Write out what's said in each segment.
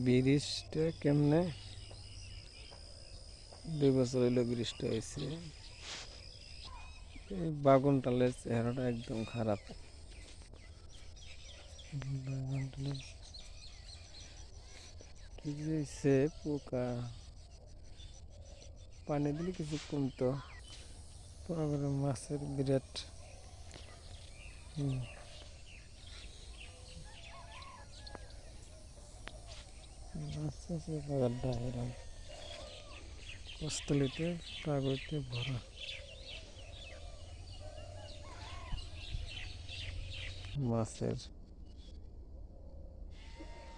ব্রিজটা কেমনে 2 বছর হইলো ব্রিজটা হয়েছে। এই বাগুনটালের চেহারাটা একদম খারাপ। বাগুনটালের কি যে হয়েছে, পোকা পানি দিলে কিছু কমতো, তারপরে মাছের বিরাট মাছ আছে বাগানটা এরকম কষ্টলিতে কাগজে ভরা। মাছের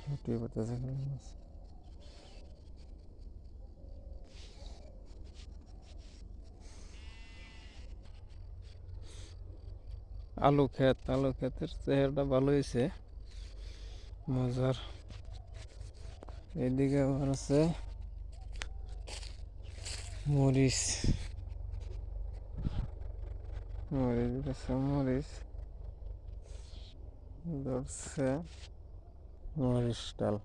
হতে পারতেছে মাছ। আলু ক্ষেতের চেহারাটা ভালো হয়েছে, মজার। এদিকে আমার আছে মরিচ, মরিচ ধরছে। মরিচ ডাল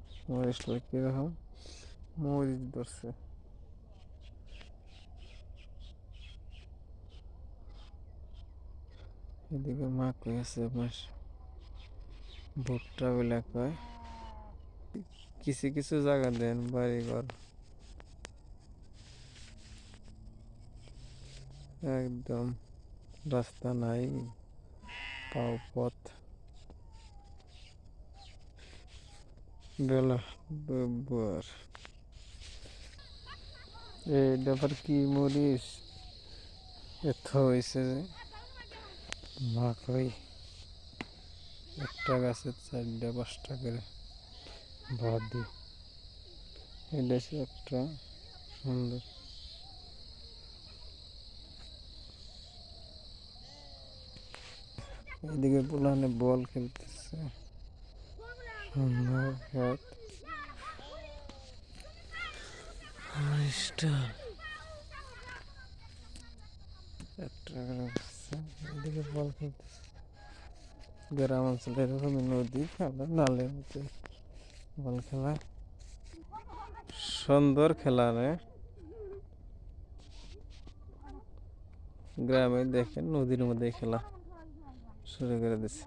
কিরকম মরিচ ধরছে। এদিকে মা কই আছে, ভুট্টা গুলা কয় কিছু কিছু জায়গা দেন বাড়িঘর একদম রাস্তা নাই, পাও পথ। বেলা দুপুর এই ব্যাপার কি মরিচ এত হয়েছে যে মা কই একটা গাছের 4টা 5টা করে ভাত দিই। এটা একটা সুন্দর। এদিকে পুলানে বল খেলতেছে, সুন্দর খেত। এদিকে বল খেলতেছে। গ্রাম অঞ্চলে এরকম নদী খেলা, নালের মধ্যে বল খেলা, সুন্দর খেলা রে। গ্রামে দেখেন নদীর মধ্যে খেলা শুরু করে দিছে।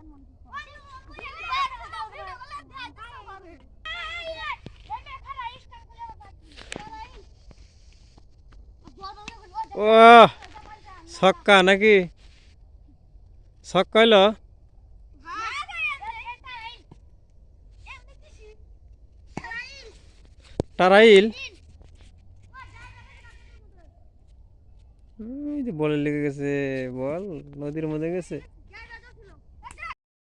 ও ছক্কা নাকি, ছক্কা হইলো টারাইল। বলে লেগে গেছে, বল নদীর মধ্যে গেছে।